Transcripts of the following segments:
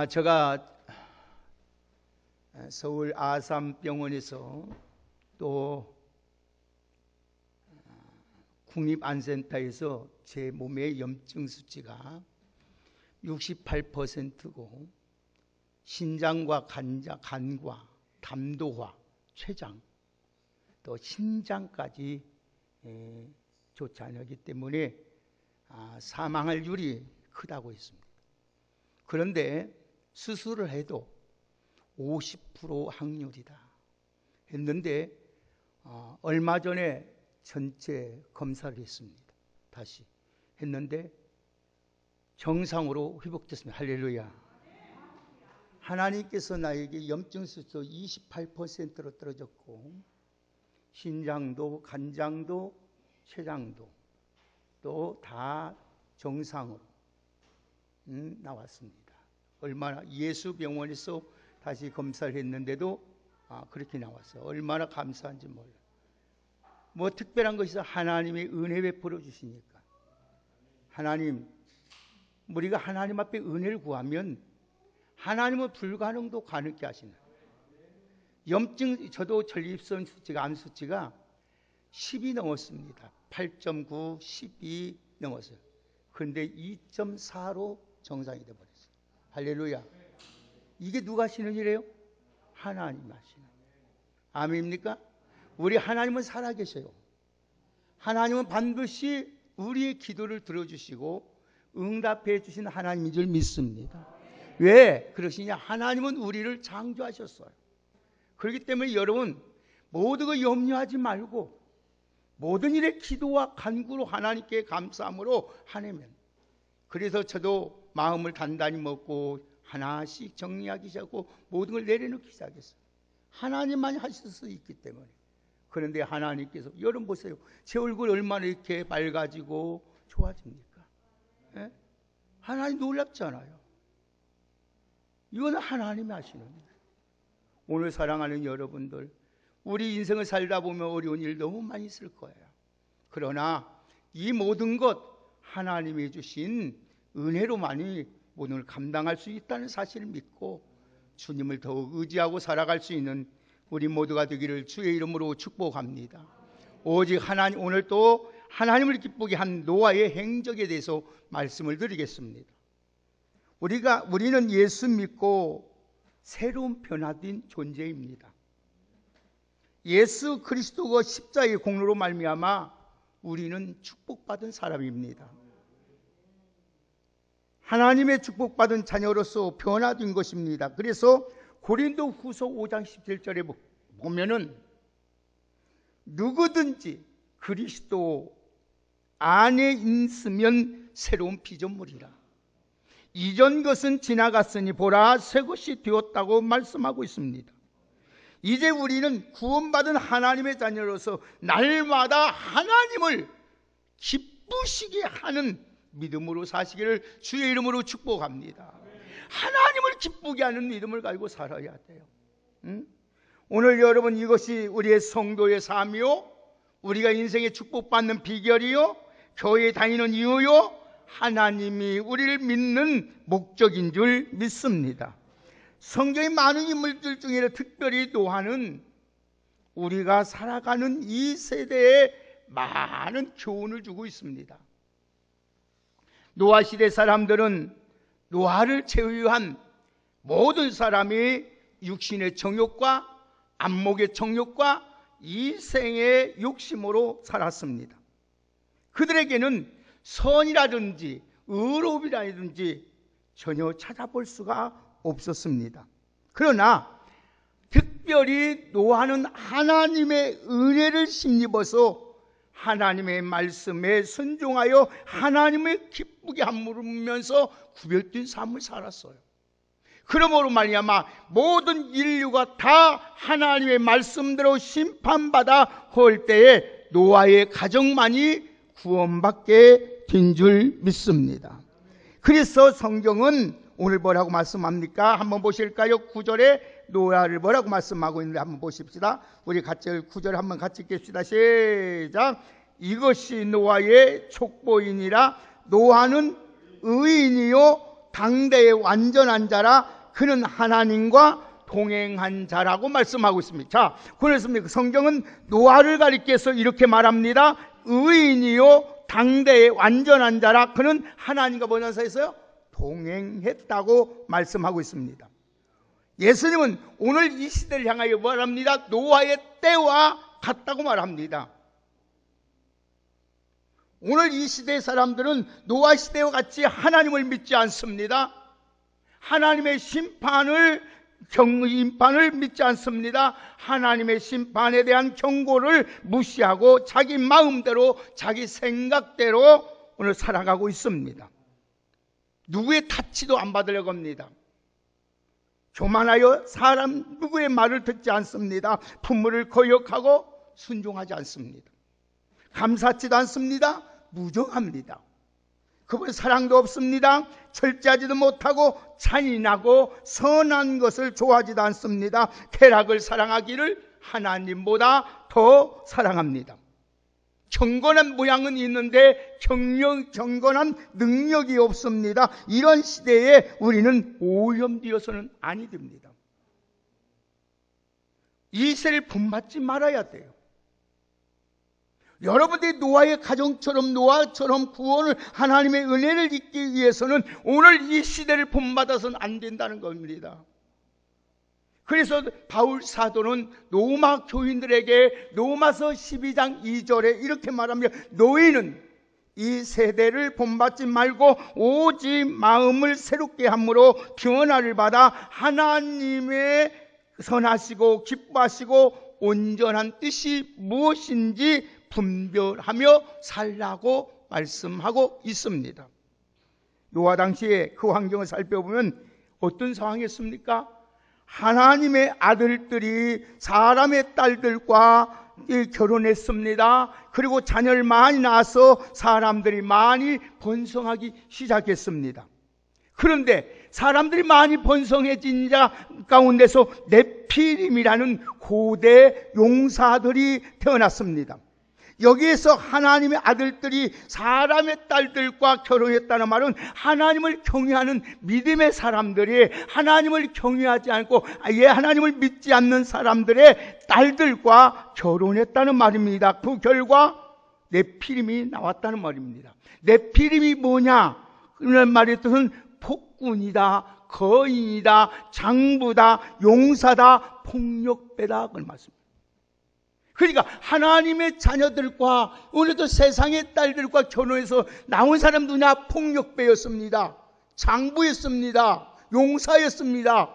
제가 서울 아산병원에서 또 국립암센터에서 제 몸의 염증 수치가 68%고 신장과 간과 담도화, 췌장, 또 신장까지 좋지 않기 때문에 사망할 률이 크다고 했습니다. 그런데 수술을 해도 50% 확률이다 했는데 얼마 전에 전체 검사를 했습니다. 다시 했는데 정상으로 회복됐습니다. 할렐루야. 하나님께서 나에게 염증 수치도 28%로 떨어졌고 신장도 간장도 췌장도 또 다 정상으로 나왔습니다. 얼마나 예수병원에서 다시 검사를 했는데도 그렇게 나왔어요. 얼마나 감사한지 몰라요. 뭐 특별한 것이 하나님의 은혜 베풀어 주시니까. 하나님, 우리가 하나님 앞에 은혜를 구하면 하나님은 불가능도 가능케 하시는. 염증, 저도 전립선 수치가 암 수치가 10이 넘었습니다. 8.9, 10이 넘었어요. 그런데 2.4로 정상이 되어버렸어요. 할렐루야. 이게 누가 하시는 일이에요? 하나님 하시는. 아멘입니까? 우리 하나님은 살아계셔요. 하나님은 반드시 우리의 기도를 들어주시고 응답해 주신 하나님인 줄 믿습니다. 왜 그러시냐? 하나님은 우리를 창조하셨어요. 그렇기 때문에 여러분 모든 거 염려하지 말고 모든 일에 기도와 간구로 하나님께 감사함으로 하내면, 그래서 저도 마음을 단단히 먹고 하나씩 정리하기 시작하고 모든 걸 내려놓기 시작했어요. 하나님만이 하실 수 있기 때문에. 그런데 하나님께서, 여러분 보세요. 제 얼굴 얼마나 이렇게 밝아지고 좋아집니까? 예? 하나님 놀랍잖아요. 이거는 하나님이 하시는 거예요. 오늘 사랑하는 여러분들, 우리 인생을 살다 보면 어려운 일 너무 많이 있을 거예요. 그러나 이 모든 것 하나님이 주신 은혜로만이 모든 걸 감당할 수 있다는 사실을 믿고 주님을 더욱 의지하고 살아갈 수 있는 우리 모두가 되기를 주의 이름으로 축복합니다. 오직 하나님, 오늘 또 하나님을 기쁘게 한 노아의 행적에 대해서 말씀을 드리겠습니다. 우리는 예수 믿고 새로운 변화된 존재입니다. 예수 그리스도가 십자가의 공로로 말미암아 우리는 축복받은 사람입니다. 하나님의 축복받은 자녀로서 변화된 것입니다. 그래서 고린도후서 5장 17절에 보면은 누구든지 그리스도 안에 있으면 새로운 피조물이라. 이전 것은 지나갔으니 보라 새 것이 되었다고 말씀하고 있습니다. 이제 우리는 구원받은 하나님의 자녀로서 날마다 하나님을 기쁘시게 하는 믿음으로 사시기를 주의 이름으로 축복합니다. 하나님을 기쁘게 하는 믿음을 가지고 살아야 돼요. 오늘 여러분, 이것이 우리의 성도의 삶이요, 우리가 인생에 축복받는 비결이요, 교회에 다니는 이유요, 하나님이 우리를 믿는 목적인 줄 믿습니다. 성경의 많은 인물들 중에 특별히 노아는 우리가 살아가는 이 세대에 많은 교훈을 주고 있습니다. 노아 시대 사람들은 노아를 제외한 모든 사람이 육신의 정욕과 안목의 정욕과 이생의 욕심으로 살았습니다. 그들에게는 선이라든지 의로움이라든지 전혀 찾아볼 수가 없었습니다. 그러나 특별히 노아는 하나님의 은혜를 힘입어서 하나님의 말씀에 순종하여 하나님을 기쁘게 함으로면서 구별된 삶을 살았어요. 그러므로 말미암아 모든 인류가 다 하나님의 말씀대로 심판받아 올 때에 노아의 가정만이 구원받게 된 줄 믿습니다. 그래서 성경은 오늘 뭐라고 말씀합니까? 한번 보실까요? 9절에 노아를 뭐라고 말씀하고 있는데 한번 보십시다. 우리 같이 9절 한번 같이 읽읍시다. 시작. 이것이 노아의 촉보이니라. 노아는 의인이요 당대의 완전한 자라 그는 하나님과 동행한 자라고 말씀하고 있습니다. 자, 그래서 성경은 노아를 가리켜서 이렇게 말합니다. 의인이요 당대의 완전한 자라 그는 하나님과 뭐냐는 사이에서요? 동행했다고 말씀하고 있습니다. 예수님은 오늘 이 시대를 향하여 말합니다. 노아의 때와 같다고 말합니다. 오늘 이 시대의 사람들은 노아 시대와 같이 하나님을 믿지 않습니다. 하나님의 심판을 믿지 않습니다. 하나님의 심판에 대한 경고를 무시하고 자기 마음대로 자기 생각대로 오늘 살아가고 있습니다. 누구의 타치도 안 받으려고 합니다. 교만하여 사람 누구의 말을 듣지 않습니다. 부모를 거역하고 순종하지 않습니다. 감사치도 않습니다. 무정합니다. 그분 사랑도 없습니다. 절제하지도 못하고 잔인하고 선한 것을 좋아하지도 않습니다. 쾌락을 사랑하기를 하나님보다 더 사랑합니다. 경건한 모양은 있는데 경건한 능력이 없습니다. 이런 시대에 우리는 오염되어서는 아니 됩니다. 이 세를 본받지 말아야 돼요. 여러분들이 노아의 가정처럼 노아처럼 구원을 하나님의 은혜를 잊기 위해서는 오늘 이 시대를 본받아서는 안 된다는 겁니다. 그래서 바울 사도는 로마 교인들에게 로마서 12장 2절에 이렇게 말합니다. 너희는 이 세대를 본받지 말고 오직 마음을 새롭게 함으로 변화를 받아 하나님의 선하시고 기뻐하시고 온전한 뜻이 무엇인지 분별하며 살라고 말씀하고 있습니다. 노아 당시에 그 환경을 살펴보면 어떤 상황이었습니까? 하나님의 아들들이 사람의 딸들과 결혼했습니다. 그리고 자녀를 많이 낳아서 사람들이 많이 번성하기 시작했습니다. 그런데 사람들이 많이 번성해진 자 가운데서 네피림이라는 고대 용사들이 태어났습니다. 여기에서 하나님의 아들들이 사람의 딸들과 결혼했다는 말은 하나님을 경외하는 믿음의 사람들이 하나님을 경외하지 않고 하나님을 믿지 않는 사람들의 딸들과 결혼했다는 말입니다. 그 결과 네피림이 나왔다는 말입니다. 네피림이 뭐냐? 그런 말의 뜻은 폭군이다, 거인이다, 장부다, 용사다, 폭력배다 그런 말씀입니다. 그러니까 하나님의 자녀들과 오늘도 세상의 딸들과 결혼해서 나온 사람 누구냐? 폭력배였습니다. 장부였습니다. 용사였습니다.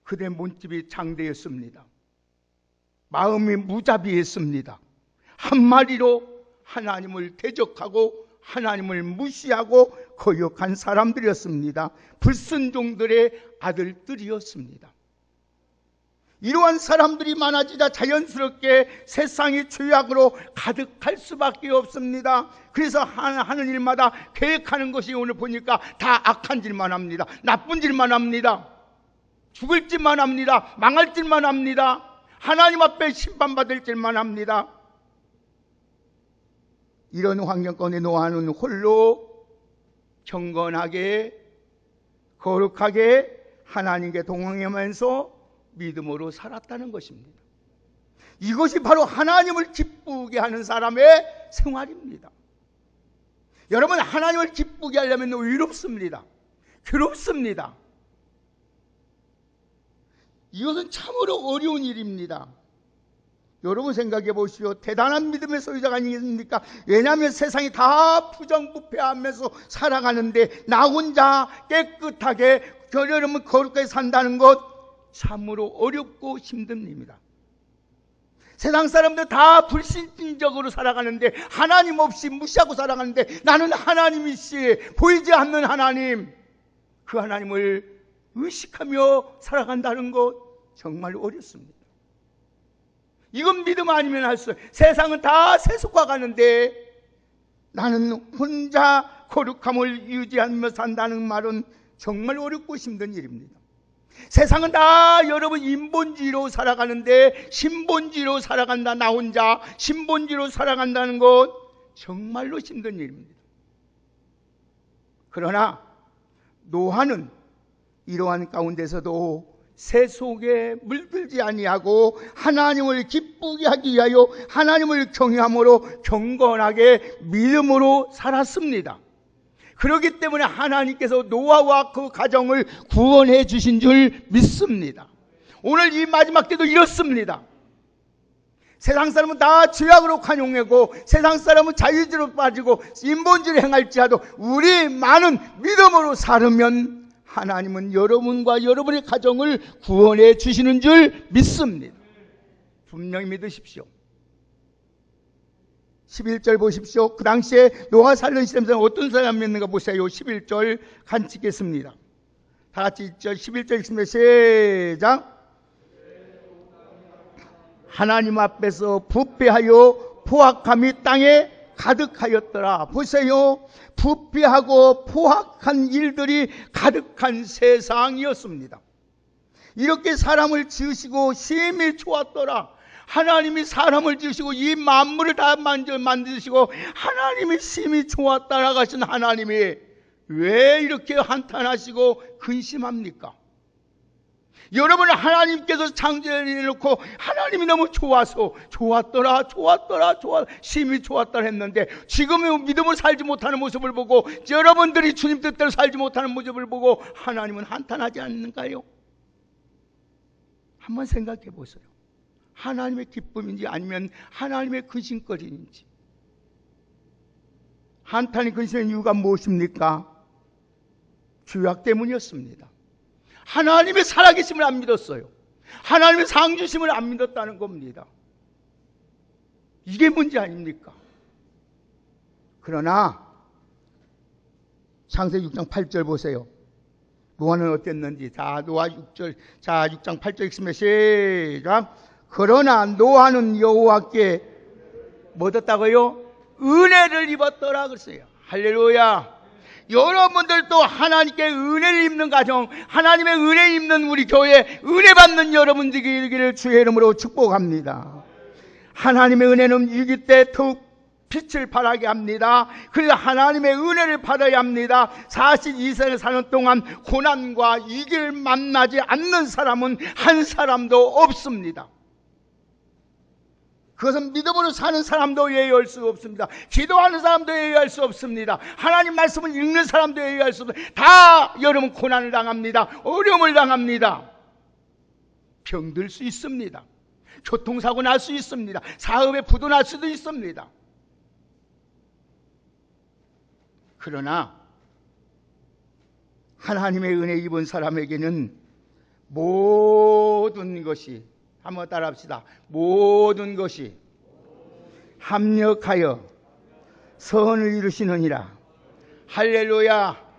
그대 몸집이 장대였습니다. 마음이 무자비했습니다. 한마디로 하나님을 대적하고 하나님을 무시하고 거역한 사람들이었습니다. 불순종들의 아들들이었습니다. 이러한 사람들이 많아지자 자연스럽게 세상이 죄악으로 가득할 수밖에 없습니다. 그래서 하는 일마다 계획하는 것이 오늘 보니까 다 악한 짓만 합니다. 나쁜 짓만 합니다. 죽을 짓만 합니다. 망할 짓만 합니다. 하나님 앞에 심판받을 짓만 합니다. 이런 환경 가운데 노아는 홀로 경건하게 거룩하게 하나님께 동행하면서 믿음으로 살았다는 것입니다. 이것이 바로 하나님을 기쁘게 하는 사람의 생활입니다. 여러분, 하나님을 기쁘게 하려면 외롭습니다. 괴롭습니다. 이것은 참으로 어려운 일입니다. 여러분 생각해 보시오. 대단한 믿음의 소유자가 아니겠습니까? 왜냐하면 세상이 다 부정부패하면서 살아가는데 나 혼자 깨끗하게 여러분 거룩하게 산다는 것 참으로 어렵고 힘든 일입니다. 세상 사람들 다 불신적으로 살아가는데 하나님 없이 무시하고 살아가는데 나는 하나님이시 보이지 않는 하나님, 그 하나님을 의식하며 살아간다는 것 정말 어렵습니다. 이건 믿음 아니면 할 수 없어요. 세상은 다 세속화 가는데 나는 혼자 거룩함을 유지하며 산다는 말은 정말 어렵고 힘든 일입니다. 세상은 다 여러분 인본주의로 살아가는데 신본주의로 살아간다. 나 혼자 신본주의로 살아간다는 것 정말로 힘든 일입니다. 그러나 노아는 이러한 가운데서도 새 속에 물들지 아니하고 하나님을 기쁘게 하기 위하여 하나님을 경외함으로 경건하게 믿음으로 살았습니다. 그렇기 때문에 하나님께서 노아와 그 가정을 구원해 주신 줄 믿습니다. 오늘 이 마지막 때도 이렇습니다. 세상 사람은 다 죄악으로 관용하고 세상 사람은 자유주의로 빠지고 인본주의를 행할지라도 우리만은 믿음으로 살으면 하나님은 여러분과 여러분의 가정을 구원해 주시는 줄 믿습니다. 분명히 믿으십시오. 11절 보십시오. 그 당시에 노아 살던 시대에 어떤 사람이었는가 보세요. 11절 같이 읽겠습니다. 다 같이 11절 읽습니다. 시작. 하나님 앞에서 부패하여 포악함이 땅에 가득하였더라. 보세요. 부패하고 포악한 일들이 가득한 세상이었습니다. 이렇게 사람을 지으시고 심히 좋았더라. 하나님이 사람을 지으시고 이 만물을 다 만드시고 하나님이 심히 좋았다라고 하신 하나님이 왜 이렇게 한탄하시고 근심합니까? 여러분은 하나님께서 창조해놓고 하나님이 너무 좋아서 좋았더라 심히 좋았더라 했는데 지금은 믿음을 살지 못하는 모습을 보고 여러분들이 주님 뜻대로 살지 못하는 모습을 보고 하나님은 한탄하지 않는가요? 한번 생각해 보세요. 하나님의 기쁨인지 아니면 하나님의 근심거리인지. 한탄이 근심의 이유가 무엇입니까? 죄악 때문이었습니다. 하나님의 살아계심을 안 믿었어요. 하나님의 상주심을 안 믿었다는 겁니다. 이게 문제 아닙니까? 그러나 창세기 6장 8절 보세요. 노아는 어땠는지. 자, 노아 6절. 자, 6장 8절 읽습니다. 시작. 그러나 노아는 여호와께 뭐 얻었다고요? 은혜를 입었더라 그랬어요. 할렐루야. 여러분들도 하나님께 은혜를 입는 가정, 하나님의 은혜 입는 우리 교회, 은혜 받는 여러분들이 되기를 주의 이름으로 축복합니다. 하나님의 은혜는 위기 때 더욱 빛을 발하게 합니다. 그래서 하나님의 은혜를 받아야 합니다. 사실 이 세상에 사는 동안 고난과 위기를 만나지 않는 사람은 한 사람도 없습니다. 그것은 믿음으로 사는 사람도 예의할 수 없습니다. 기도하는 사람도 예의할 수 없습니다. 하나님 말씀을 읽는 사람도 예의할 수 없습니다. 다 여러분 고난을 당합니다. 어려움을 당합니다. 병들 수 있습니다. 교통사고 날 수 있습니다. 사업에 부도 날 수도 있습니다. 그러나 하나님의 은혜 입은 사람에게는 모든 것이, 한번 따라합시다. 모든 것이 합력하여 선을 이루시느니라. 할렐루야.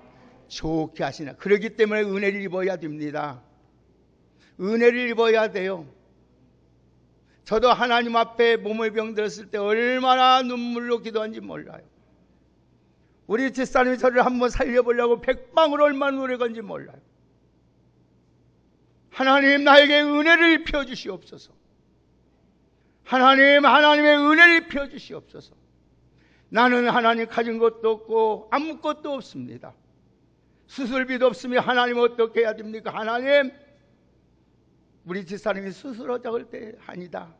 좋게 하시나. 그렇기 때문에 은혜를 입어야 됩니다. 은혜를 입어야 돼요. 저도 하나님 앞에 몸을 병들었을 때 얼마나 눈물로 기도한지 몰라요. 우리 집사님이 저를 한번 살려보려고 백방으로 얼마나 노력한지 몰라요. 하나님, 나에게 은혜를 펴주시옵소서. 하나님, 하나님의 은혜를 펴주시옵소서. 나는 하나님 가진 것도 없고 아무것도 없습니다. 수술비도 없으면 하나님 어떻게 해야 됩니까? 하나님, 우리 집사님이 수술하자고 할 때 아니다.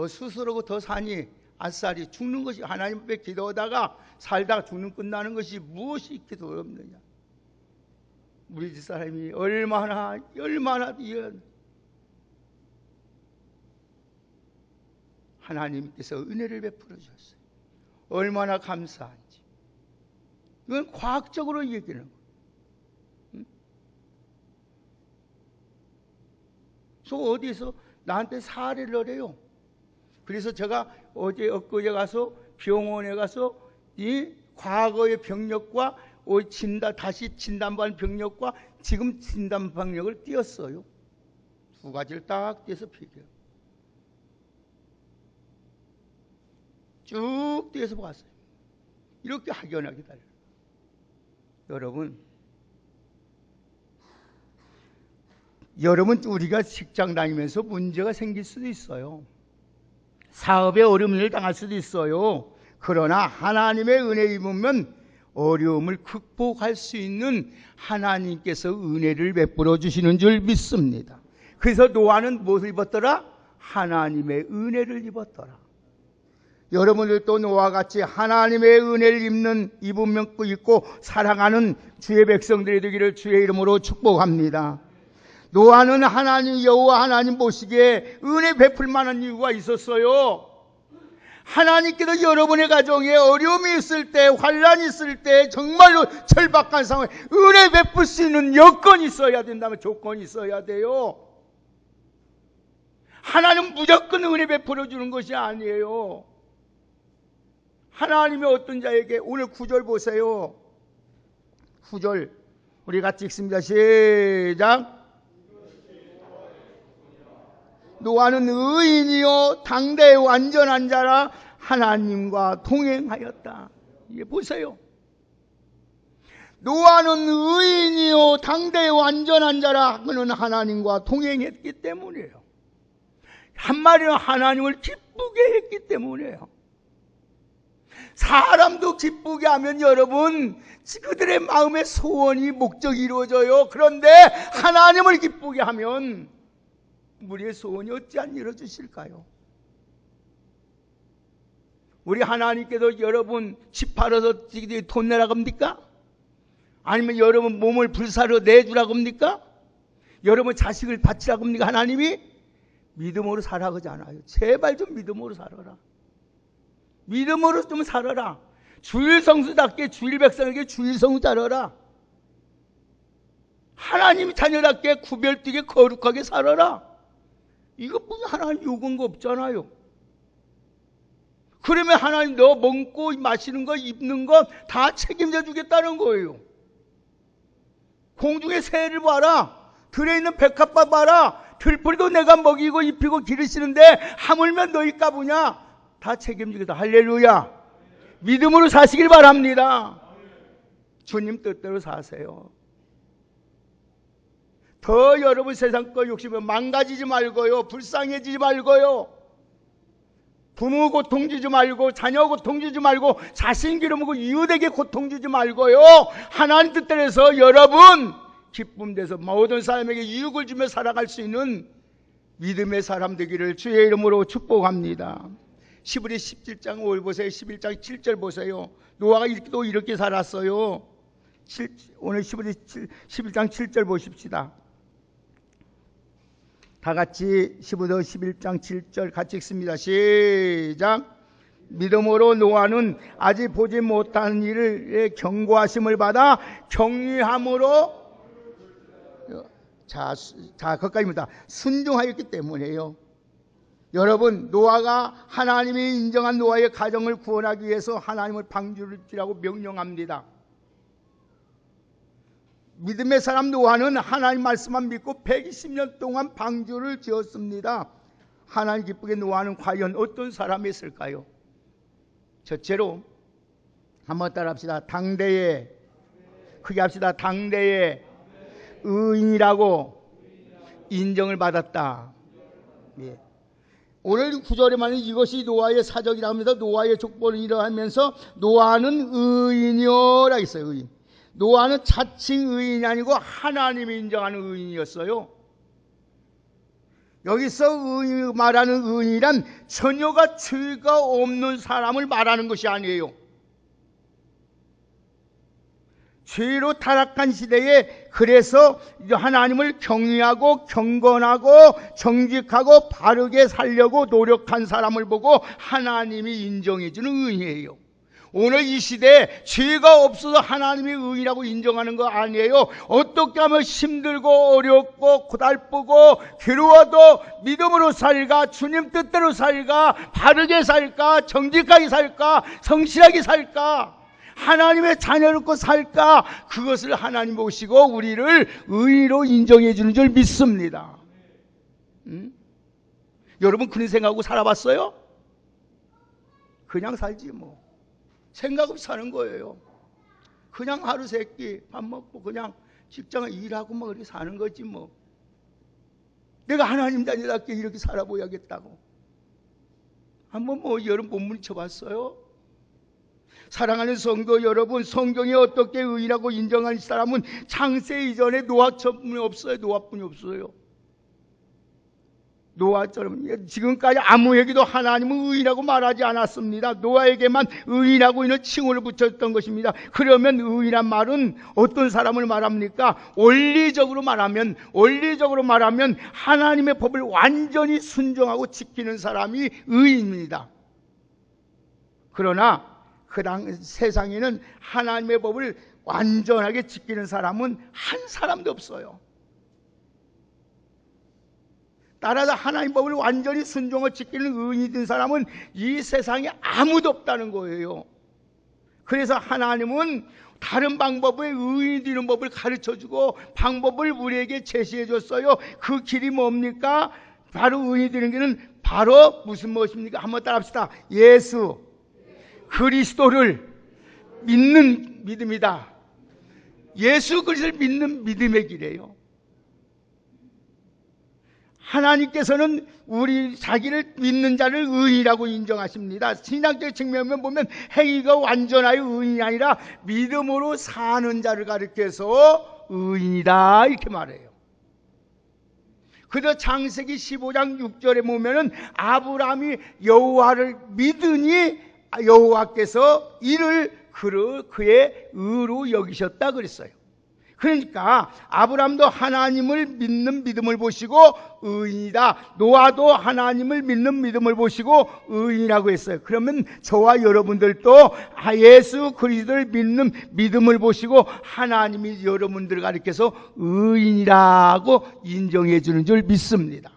수술하고 더 사니 아싸리 죽는 것이, 하나님 앞에 기도하다가 살다가 죽는 끝나는 것이 무엇이 기도 어렵느냐. 우리 집사람이 얼마나 하나님께서 은혜를 베풀어 주셨어요. 얼마나 감사한지. 이건 과학적으로 얘기하는 거예요. 그래서 어디서 나한테 사례를 하래요. 그래서 제가 엊그제 가서 병원에 가서 이 과거의 병력과 다시 진단받은 병력과 지금 진단 병력을 띄었어요. 두 가지를 딱 띄어서 비교해요. 쭉 띄어서 봤어요. 이렇게 확연하게 달라요. 여러분 우리가 직장 다니면서 문제가 생길 수도 있어요. 사업에 어려움을 당할 수도 있어요. 그러나 하나님의 은혜 입으면 어려움을 극복할 수 있는 하나님께서 은혜를 베풀어 주시는 줄 믿습니다. 그래서 노아는 무엇을 입었더라? 하나님의 은혜를 입었더라. 여러분들도 노아와 같이 하나님의 은혜를 입고 사랑하는 주의 백성들이 되기를 주의 이름으로 축복합니다. 노아는 하나님 여호와 하나님 보시기에 은혜 베풀 만한 이유가 있었어요. 하나님께서 여러분의 가정에 어려움이 있을 때, 환란이 있을 때, 정말로 절박한 상황에 은혜 베풀 수 있는 여건이 있어야 된다면 조건이 있어야 돼요. 하나님은 무조건 은혜 베풀어 주는 것이 아니에요. 하나님이 어떤 자에게, 오늘 9절 보세요. 9절 우리 같이 읽습니다. 시작. 노아는 의인이요 당대의 완전한 자라 하나님과 동행하였다. 이게 보세요. 노아는 의인이요 당대의 완전한 자라 그는 하나님과 동행했기 때문이에요. 한마디로 하나님을 기쁘게 했기 때문이에요. 사람도 기쁘게 하면 여러분 그들의 마음의 소원이 목적이 이루어져요. 그런데 하나님을 기쁘게 하면 우리의 소원이 어찌안 이루어지실까요? 우리 하나님께서 여러분 집 팔아서 돈 내라고 합니까? 아니면 여러분 몸을 불사로 내주라고 합니까? 여러분 자식을 바치라고 합니까? 하나님이 믿음으로 살아가고 하잖아요. 제발 좀 믿음으로 살아라. 믿음으로 좀 살아라. 주일 성수답게 주일 백성에게 주일 성수 따르라. 하나님 자녀답게 구별되게 거룩하게 살아라. 이거 무슨 하나님 요구한 거 없잖아요. 그러면 하나님 너 먹고 마시는 거 입는 거 다 책임져 주겠다는 거예요. 공중의 새를 봐라. 들에 있는 백합밥 봐라. 들풀도 내가 먹이고 입히고 기르시는데 하물며 너희 까부냐? 다 책임지겠다. 할렐루야. 믿음으로 사시길 바랍니다. 주님 뜻대로 사세요. 더 여러분 세상 거 욕심을 망가지지 말고요. 불쌍해지지 말고요. 부모 고통 주지 말고 자녀 고통 주지 말고 자신 기름하고 이웃에게 고통 주지 말고요. 하나님 뜻대로 해서 여러분 기쁨 돼서 모든 사람에게 유익을 주며 살아갈 수 있는 믿음의 사람 되기를 주의 이름으로 축복합니다. 시브리 17장 5절 보세요. 11장 7절 보세요. 노아가 또 이렇게 살았어요. 오늘 시브리 11장 7절 보십시다. 다 같이 11장 7절 같이 읽습니다. 시작. 믿음으로 노아는 아직 보지 못한 일의 경고하심을 받아 경외함으로 자 거기까지입니다. 순종하였기 때문에요. 여러분 노아가 하나님이 인정한 노아의 가정을 구원하기 위해서 하나님을 방주를 지라고 명령합니다. 믿음의 사람 노아는 하나님 말씀만 믿고 120년 동안 방주를 지었습니다. 하나님 기쁘게 노아는 과연 어떤 사람이었을까요? 첫째로 한번 따라합시다. 당대에 크게 합시다. 당대에 의인이라고 인정을 받았다. 예. 오늘 9절에만 이것이 노아의 사적이라 합니다. 노아의 족보를 이러하면서 노아는 의인이요라 했어요. 의인. 노아는 자칭 의인이 아니고 하나님이 인정하는 의인이었어요. 여기서 말하는 의인이란 전혀가 죄가 없는 사람을 말하는 것이 아니에요. 죄로 타락한 시대에 그래서 하나님을 경외하고 경건하고 정직하고 바르게 살려고 노력한 사람을 보고 하나님이 인정해주는 의인이에요. 오늘 이 시대에 죄가 없어서 하나님이 의인이라고 인정하는 거 아니에요. 어떻게 하면 힘들고 어렵고 고달프고 괴로워도 믿음으로 살까, 주님 뜻대로 살까, 바르게 살까, 정직하게 살까, 성실하게 살까, 하나님의 자녀롭고 살까, 그것을 하나님 보시고 우리를 의인으로 인정해 주는 줄 믿습니다. 여러분 그런 생각하고 살아봤어요? 그냥 살지 뭐. 생각 없이 사는 거예요. 그냥 하루 세끼 밥 먹고 그냥 직장에 일하고 뭐 그렇게 사는 거지 뭐. 내가 하나님 자녀답게 이렇게 살아보야겠다고. 한번 뭐 여러분 못 물리쳐 봤어요? 사랑하는 성도 여러분, 성경에 어떻게 의인이라고 인정한 사람은 창세 이전에 노아뿐이 없어요. 노아뿐이 없어요. 노아처럼 지금까지 아무에게도 하나님은 의인이라고 말하지 않았습니다. 노아에게만 의인이라고 있는 칭호를 붙였던 것입니다. 그러면 의인이란 말은 어떤 사람을 말합니까? 원리적으로 말하면 하나님의 법을 완전히 순종하고 지키는 사람이 의인입니다. 그러나 그 세상에는 하나님의 법을 완전하게 지키는 사람은 한 사람도 없어요. 따라서 하나님 법을 완전히 순종하고 지키는 의인이 된 사람은 이 세상에 아무도 없다는 거예요. 그래서 하나님은 다른 방법의 의인이 되는 법을 가르쳐주고 방법을 우리에게 제시해 줬어요. 그 길이 뭡니까? 바로 의인이 되는 길은 바로 무슨 무엇입니까? 한번 따라합시다. 예수 그리스도를 믿는 믿음이다. 예수 그리스도를 믿는 믿음의 길이에요. 하나님께서는 우리 자기를 믿는 자를 의인이라고 인정하십니다. 신앙적 측면을 보면 행위가 완전하여 의인이 아니라 믿음으로 사는 자를 가리켜서 의인이다 이렇게 말해요. 그래서 창세기 15장 6절에 보면은 아브라함이 여호와를 믿으니 여호와께서 이를 그의 의로 여기셨다 그랬어요. 그러니까 아브라함도 하나님을 믿는 믿음을 보시고 의인이다. 노아도 하나님을 믿는 믿음을 보시고 의인이라고 했어요. 그러면 저와 여러분들도 예수 그리스도를 믿는 믿음을 보시고 하나님이 여러분들을 가리켜서 의인이라고 인정해 주는 줄 믿습니다.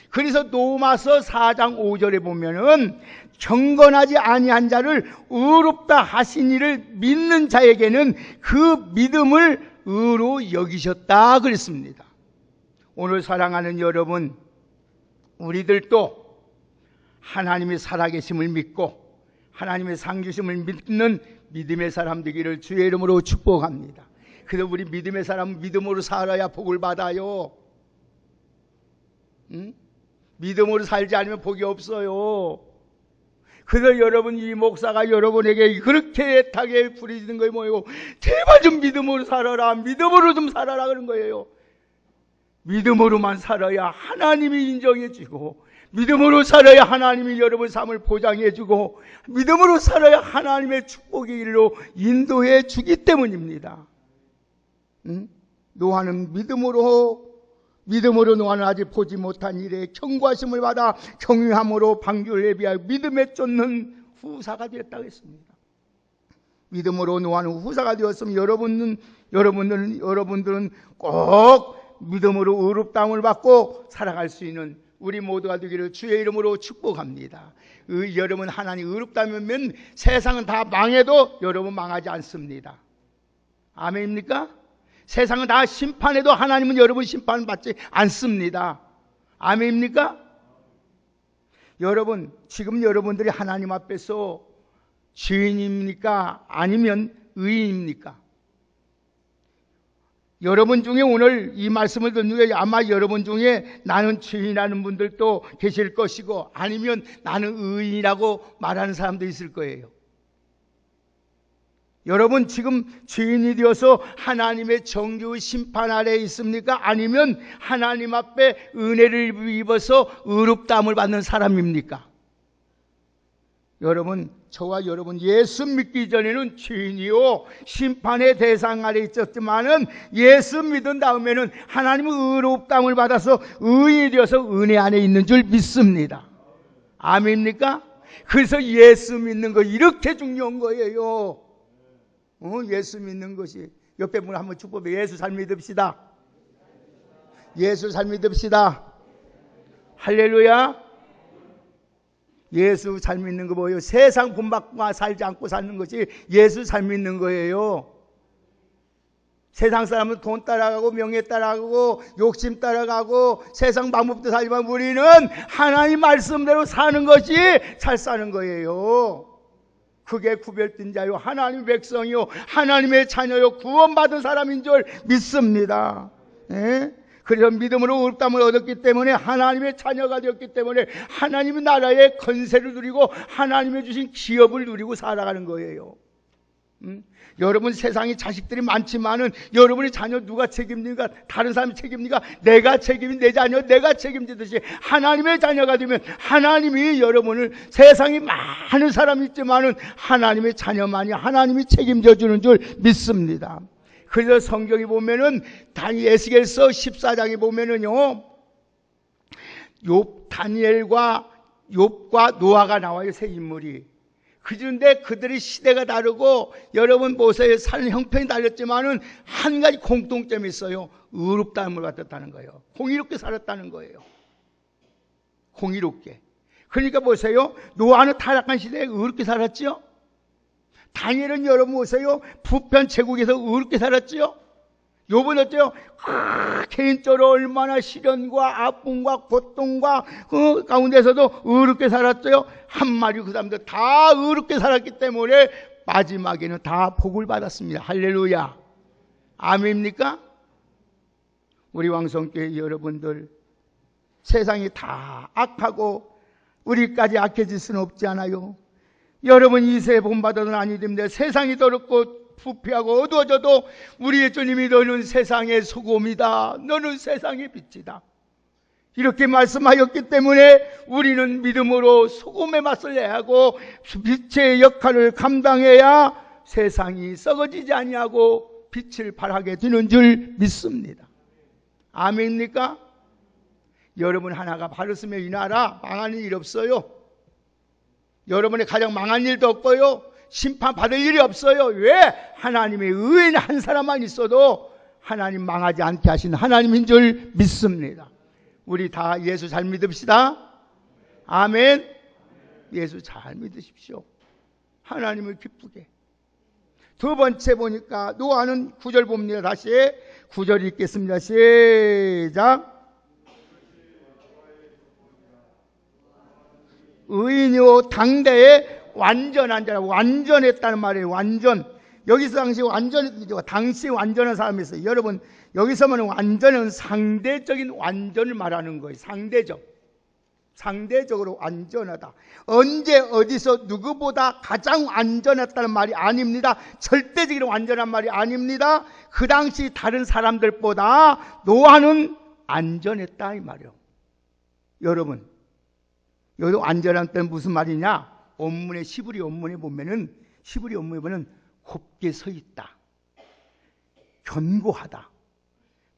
그래서 로마서 4장 5절에 보면은 경건하지 아니한 자를 의롭다 하신 이를 믿는 자에게는 그 믿음을 의로 여기셨다 그랬습니다. 오늘 사랑하는 여러분, 우리들도 하나님의 살아계심을 믿고 하나님의 상주심을 믿는 믿음의 사람 되기를 주의 이름으로 축복합니다. 그래서 우리 믿음의 사람은 믿음으로 살아야 복을 받아요. 믿음으로 살지 않으면 복이 없어요. 그래서 여러분, 이 목사가 여러분에게 그렇게 애타게 부르짖는 거예요. 뭐예요? 제발 좀 믿음으로 살아라. 믿음으로 좀 살아라 그런 거예요. 믿음으로만 살아야 하나님이 인정해 주고, 믿음으로 살아야 하나님이 여러분 삶을 보장해 주고, 믿음으로 살아야 하나님의 축복의 길로 인도해 주기 때문입니다. 노아는 믿음으로 노아는 아직 보지 못한 일에 경고하심을 받아 경유함으로 방주를 예비하여 믿음에 쫓는 후사가 되었다고 했습니다. 믿음으로 노아는 후사가 되었으면 여러분들은 꼭 믿음으로 의롭다함을 받고 살아갈 수 있는 우리 모두가 되기를 주의 이름으로 축복합니다. 여러분, 하나님 의롭다면 세상은 다 망해도 여러분 망하지 않습니다. 아멘입니까? 세상은 다 심판해도 하나님은 여러분 심판받지 않습니다. 아멘입니까? 여러분, 지금 여러분들이 하나님 앞에서 죄인입니까? 아니면 의인입니까? 여러분 중에 오늘 이 말씀을 듣는 게 아마 여러분 중에 나는 죄인이라는 분들도 계실 것이고, 아니면 나는 의인이라고 말하는 사람도 있을 거예요. 여러분, 지금 죄인이 되어서 하나님의 정규 심판 아래에 있습니까? 아니면 하나님 앞에 은혜를 입어서 의롭다함을 받는 사람입니까? 여러분, 저와 여러분, 예수 믿기 전에는 죄인이요 심판의 대상 아래에 있었지만은 예수 믿은 다음에는 하나님의 의롭다함을 받아서 의인이 되어서 은혜 안에 있는 줄 믿습니다. 아멘입니까? 그래서 예수 믿는 거 이렇게 중요한 거예요. 예수 믿는 것이. 옆에 분 한번 축복해. 예수 잘 믿읍시다. 예수 잘 믿읍시다. 할렐루야. 예수 잘 믿는 거 뭐예요? 세상 본받고 살지 않고 사는 것이 예수 잘 믿는 거예요. 세상 사람은 돈 따라가고 명예 따라가고 욕심 따라가고 세상 방법도 살지만 우리는 하나님 말씀대로 사는 것이 잘 사는 거예요. 그게 구별된 자요 하나님의 백성이요 하나님의 자녀요 구원받은 사람인 줄 믿습니다. 예? 그래서 믿음으로 의롭다함을 얻었기 때문에 하나님의 자녀가 되었기 때문에 하나님의 나라의 권세를 누리고 하나님의 주신 기업을 누리고 살아가는 거예요. 여러분 세상에 자식들이 많지만은 여러분의 자녀 누가 책임집니까? 다른 사람이 책임집니까? 내가 책임인 내 자녀 내가 책임지듯이 하나님의 자녀가 되면 하나님이 여러분을, 세상에 많은 사람이 있지만은 하나님의 자녀만이 하나님이 책임져 주는 줄 믿습니다. 그래서 성경에 보면은 에스겔서 14장에 보면은요, 다니엘과 욥과 노아가 나와요. 세 인물이. 그런데 그들의 시대가 다르고 여러분 보세요. 사는 형편이 달렸지만은 한 가지 공통점이 있어요. 의롭다함을 받았다는 거예요. 공의롭게 살았다는 거예요. 공의롭게. 그러니까 보세요. 노아는 타락한 시대에 의롭게 살았지요. 다니엘은 여러분 보세요. 부편 제국에서 의롭게 살았지요. 욥은 어때요? 개인적으로 얼마나 시련과 아픔과 고통과 그 가운데서도 의롭게 살았어요. 한마디 그 사람들 다 의롭게 살았기 때문에 마지막에는 다 복을 받았습니다. 할렐루야. 아멘입니까? 우리 왕성교회 여러분들, 세상이 다 악하고 우리까지 악해질 수는 없지 않아요? 여러분 이 세에 본받아도 아니 됩니다. 세상이 더럽고 부패하고 어두워져도 우리의 주님이 너는 세상의 소금이다, 너는 세상의 빛이다, 이렇게 말씀하셨기 때문에 우리는 믿음으로 소금의 맛을 내야 하고 빛의 역할을 감당해야 세상이 썩어지지 아니하고 빛을 발하게 되는 줄 믿습니다. 아멘입니까? 여러분 하나가 바르스면 이 나라 망하는 일 없어요. 여러분의 가정 망한 일도 없고요, 심판받을 일이 없어요. 왜? 하나님의 의인 한 사람만 있어도 하나님 망하지 않게 하신 하나님인 줄 믿습니다. 우리 다 예수 잘 믿읍시다. 아멘. 예수 잘 믿으십시오. 하나님을 기쁘게. 두 번째 보니까 노아는 9절 봅니다. 다시 9절 읽겠습니다. 시작. 의인이요 당대에 완전한 자라. 완전했다는 말이에요. 완전. 여기서 당시 완전한 사람이 있어요. 여러분 여기서 말하는 완전은 상대적인 완전을 말하는 거예요. 상대적으로 완전하다. 언제 어디서 누구보다 가장 완전했다는 말이 아닙니다. 절대적으로 완전한 말이 아닙니다. 그 당시 다른 사람들보다 노아는 안전했다 이 말이에요. 여러분 여기 완전한 때는 무슨 말이냐? 원문의 시브리 원문에 보면은 곱게 서 있다, 견고하다,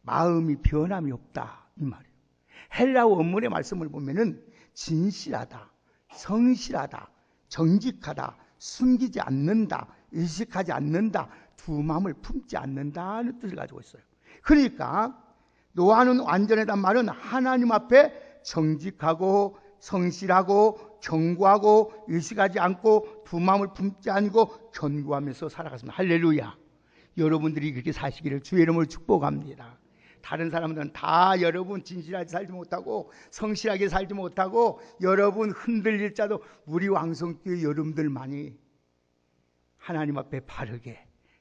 마음이 변함이 없다 이 말이에요. 헬라어 원문의 말씀을 보면은 진실하다, 성실하다, 정직하다, 숨기지 않는다, 의식하지 않는다, 두 마음을 품지 않는다는 뜻을 가지고 있어요. 그러니까 노아는 완전하다는 말은 하나님 앞에 정직하고 성실하고 견고하고 의식하지 않고 두 마음을 품지 않고 견고하면서 살아갔습니다. 할렐루야. 여러분들이 그렇게 사시기를 주의 이름으로 축복합니다. 다른 사람들은 다 여러분 진실하게 살지 못하고 성실하게 살지 못하고 여러분 흔들릴 자도 우리 왕성교회 여러분들만이 하나님 앞에 바르게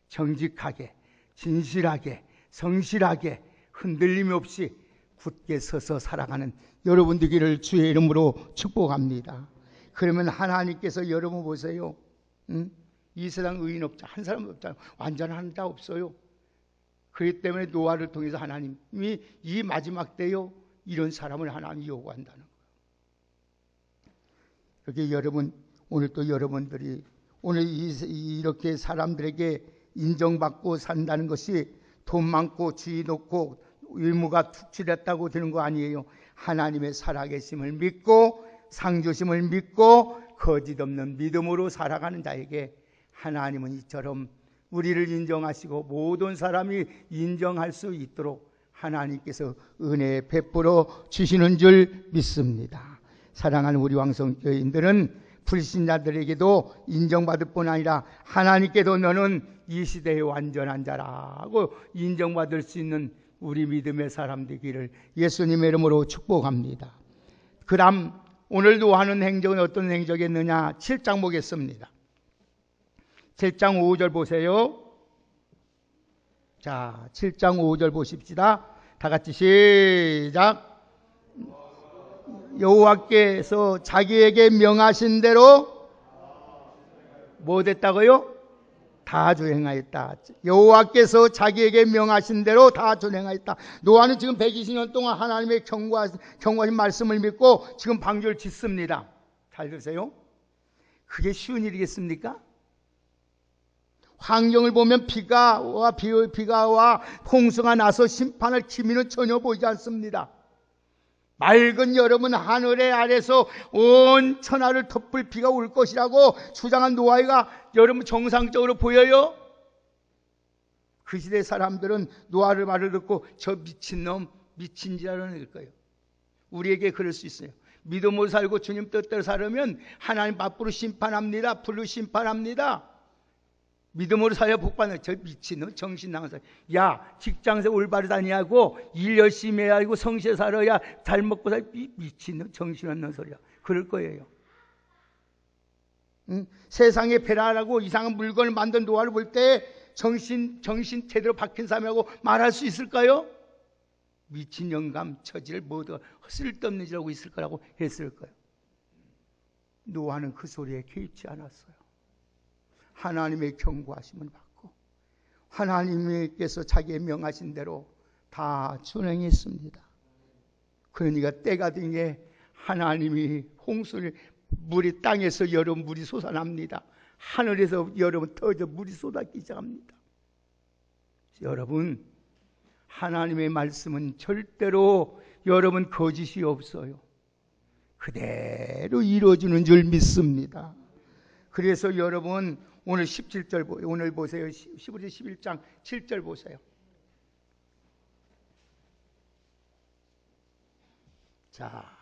정직하게 진실하게 성실하게 흔들림 없이 굳게 서서 살아가는 여러분 되기를 주의 이름으로 축복합니다. 그러면 하나님께서 여러분 보세요. 이 세상 의인 없자, 한 사람 없잖아요. 완전한 자 없어요. 그렇기 때문에 노아를 통해서 하나님이 이 마지막 때요 이런 사람을 하나님이 요구한다는 거예요. 그렇게 여러분 오늘 또 여러분들이 오늘 이렇게 사람들에게 인정받고 산다는 것이 돈 많고 주의 높고 의무가 툭칠했다고 되는 거 아니에요. 하나님의 살아계심을 믿고 상주심을 믿고 거짓 없는 믿음으로 살아가는 자에게 하나님은 이처럼 우리를 인정하시고 모든 사람이 인정할 수 있도록 하나님께서 은혜 베풀어 주시는 줄 믿습니다. 사랑하는 우리 왕성교인들은 불신자들에게도 인정받을 뿐 아니라 하나님께도 너는 이 시대의 완전한 자라고 인정받을 수 있는 우리 믿음의 사람 되기를 예수님의 이름으로 축복합니다. 그 다음 오늘도 하는 행적은 어떤 행적이었느냐? 7장 보겠습니다. 7장 5절 보세요. 자, 7장 5절 보십시다. 다 같이 시작. 여호와께서 자기에게 명하신 대로 뭐 됐다고요? 다 준행하였다. 여호와께서 자기에게 명하신 대로 다 준행하였다. 노아는 지금 120년 동안 하나님의 경고하신 말씀을 믿고 지금 방주를 짓습니다. 잘 들으세요. 그게 쉬운 일이겠습니까? 환경을 보면 비가 와 홍수가 나서 심판할 기미는 전혀 보이지 않습니다. 맑은 여름은 하늘의 아래서 온 천하를 덮을 비가 올 것이라고 주장한 노아가 여러분 정상적으로 보여요? 그 시대 사람들은 노아를 말을 듣고 저 미친놈, 미친지라는 거예요. 우리에게 그럴 수 있어요. 믿음으로 살고 주님 뜻대로 살으면 하나님 앞으로 심판합니다. 불로 심판합니다. 믿음으로 살아야 복받는. 저 미친놈, 정신 나간 사람. 야, 직장에서 올바로 다니고 일 열심히 해야 하고 성실히 살아야 잘 먹고 살. 미친놈, 정신 없는 소리야. 그럴 거예요. 세상에 배라라고 이상한 물건을 만든 노아를 볼 때 정신 제대로 박힌 사람이라고 말할 수 있을까요? 미친 영감, 처지를 모두 쓸데없는 짓을 하고 있을 거라고 했을 거예요. 노아는 그 소리에 개의치 않았어요. 하나님의 경고하심을 받고 하나님께서 자기의 명하신 대로 다 준행했습니다. 그러니까 때가 되니 하나님이 홍수를 물이 땅에서 여러 물이 솟아납니다. 하늘에서 여러분 터져 물이 쏟아지기 시작합니다. 여러분, 하나님의 말씀은 절대로 여러분 거짓이 없어요. 그대로 이루어지는 줄 믿습니다. 그래서 여러분 오늘 17절 오늘 보세요. 11장 7절 보세요. 자,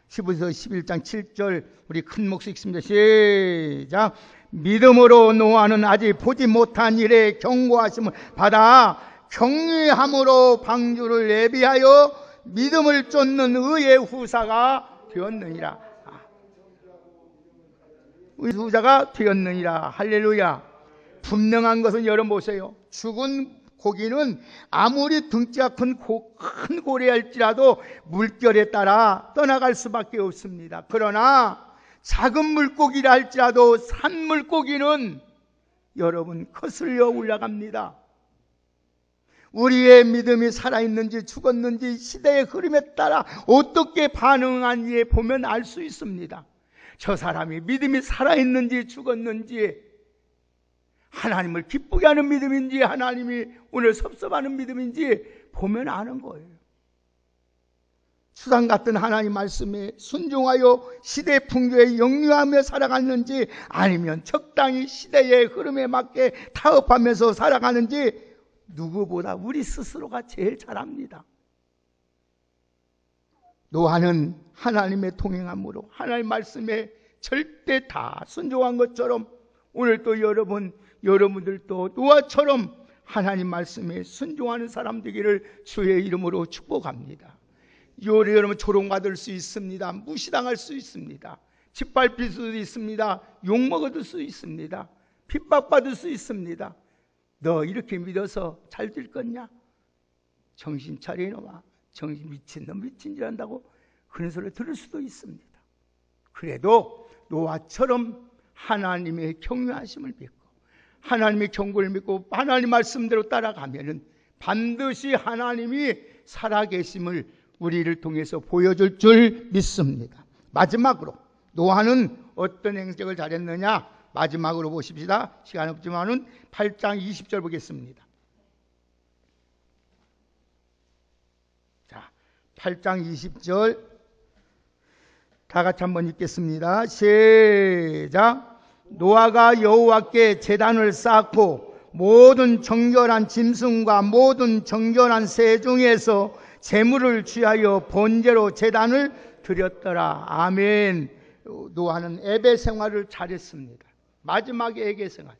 11장 7절 우리 큰 목소리 읽습니다. 시작. 믿음으로 노아는 아직 보지 못한 일에 경고하심을 받아 경외함으로 방주를 예비하여 믿음을 쫓는 의의 후사가 되었느니라. 후자가 되었느니라. 할렐루야. 분명한 것은 여러분 보세요. 죽은 고기는 아무리 등치가 큰 고래일지라도 물결에 따라 떠나갈 수밖에 없습니다. 그러나 작은 물고기라 할지라도 산물고기는 여러분 거슬려 올라갑니다. 우리의 믿음이 살아있는지 죽었는지 시대의 흐름에 따라 어떻게 반응하는지 보면 알 수 있습니다. 저 사람이 믿음이 살아있는지 죽었는지, 하나님을 기쁘게 하는 믿음인지 하나님이 오늘 섭섭하는 믿음인지 보면 아는 거예요. 수상 같은 하나님 말씀에 순종하여 시대 풍조에 역류하며 살아갔는지, 아니면 적당히 시대의 흐름에 맞게 타협하면서 살아가는지 누구보다 우리 스스로가 제일 잘 압니다. 노아는 하나님의 동행함으로 하나님 말씀에 절대 다 순종한 것처럼 오늘 또 여러분들도 노아처럼 하나님 말씀에 순종하는 사람 되기를 주의 이름으로 축복합니다. 여러분 조롱받을 수 있습니다. 무시당할 수 있습니다. 짓밟힐 수도 있습니다. 욕먹을 수 있습니다. 핍박받을 수 있습니다. 너 이렇게 믿어서 잘 될 거냐? 정신 차려 이놈아. 정신 미친놈 미친짓 한다고 그런 소리를 들을 수도 있습니다. 그래도 노아처럼 하나님의 경외하심을 믿고 하나님의 경고를 믿고 하나님 말씀대로 따라가면은 반드시 하나님이 살아계심을 우리를 통해서 보여줄 줄 믿습니다. 마지막으로 노아는 어떤 행적을 잘했느냐? 마지막으로 보십시다. 시간 없지만은 8장 20절 보겠습니다. 자, 8장 20절 다 같이 한번 읽겠습니다. 시작. 노아가 여호와께 제단을 쌓고 모든 정결한 짐승과 모든 정결한 새 중에서 제물을 취하여 번제로 제단을 드렸더라. 아멘. 노아는 예배 생활을 잘했습니다. 마지막에 예배 생활.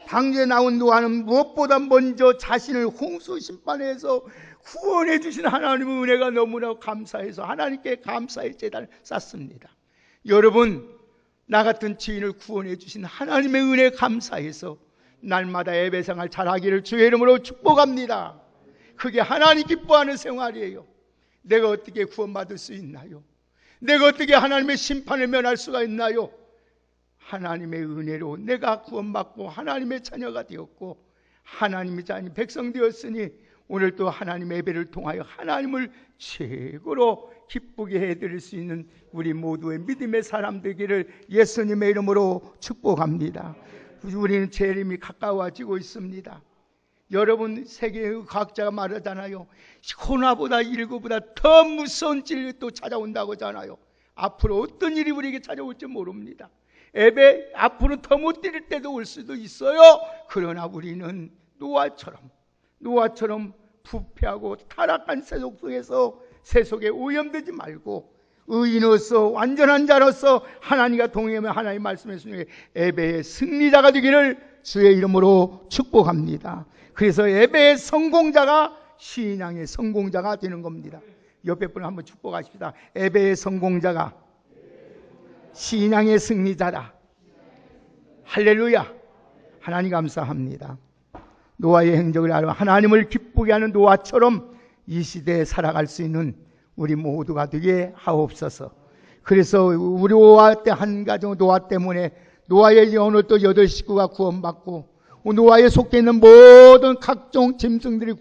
방주에 나온 노아는 무엇보다 먼저 자신을 홍수 심판에서 구원해 주신 하나님의 은혜가 너무나 감사해서 하나님께 감사의 제단을 쌓습니다. 여러분, 나 같은 죄인을 구원해 주신 하나님의 은혜 감사해서 날마다 예배 생활 잘하기를 주의 이름으로 축복합니다. 그게 하나님 기뻐하는 생활이에요. 내가 어떻게 구원받을 수 있나요? 내가 어떻게 하나님의 심판을 면할 수가 있나요? 하나님의 은혜로 내가 구원받고 하나님의 자녀가 되었고 하나님의 자녀 백성 되었으니 오늘 또 하나님의 예배를 통하여 하나님을 최고로 기쁘게 해드릴 수 있는 우리 모두의 믿음의 사람 되기를 예수님의 이름으로 축복합니다. 우리는 재림이 가까워지고 있습니다. 여러분, 세계의 과학자가 말하잖아요. 코로나보다 19보다 더 무서운 질이 또 찾아온다고 하잖아요. 앞으로 어떤 일이 우리에게 찾아올지 모릅니다. 예배 앞으로 더 못 드릴 때도 올 수도 있어요. 그러나 우리는 노아처럼 부패하고 타락한 세속 속에서 세속에 오염되지 말고 의인으로서 완전한 자로서 하나님과 동행하며 하나님 말씀에 순종해 예배의 승리자가 되기를 주의 이름으로 축복합니다. 그래서 예배의 성공자가 신앙의 성공자가 되는 겁니다. 옆에 분을 한번 축복하십시다. 예배의 성공자가 신앙의 승리자다. 할렐루야. 하나님 감사합니다. 노아의 행적을 알아 하나님을 기쁘게 하는 노아처럼 이 시대에 살아갈 수 있는 우리 모두가 되게 하옵소서. 그래서 우리 노아 때 한 가정 노아 때문에 노아의 오늘 또 8 식구가 구원받고 노아에 속해 있는 모든 각종 짐승들이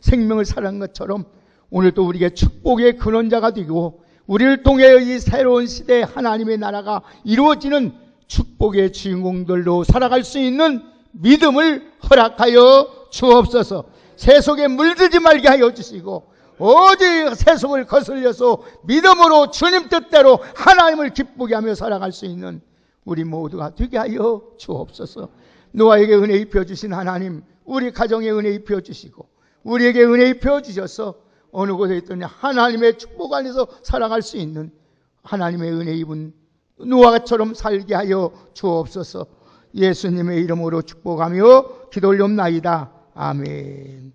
생명을 살아난 것처럼 오늘 또 우리에게 축복의 근원자가 되고 우리를 통해 이 새로운 시대에 하나님의 나라가 이루어지는 축복의 주인공들로 살아갈 수 있는 믿음을 허락하여 주옵소서. 세속에 물들지 말게 하여 주시고 오직 세속을 거슬려서 믿음으로 주님 뜻대로 하나님을 기쁘게 하며 살아갈 수 있는 우리 모두가 되게 하여 주옵소서. 노아에게 은혜 입혀 주신 하나님, 우리 가정에 은혜 입혀 주시고 우리에게 은혜 입혀 주셔서 어느 곳에 있더니 하나님의 축복 안에서 살아갈 수 있는 하나님의 은혜 입은 노아처럼 살게 하여 주옵소서. 예수님의 이름으로 축복하며 기도 올리옵나이다. 아멘.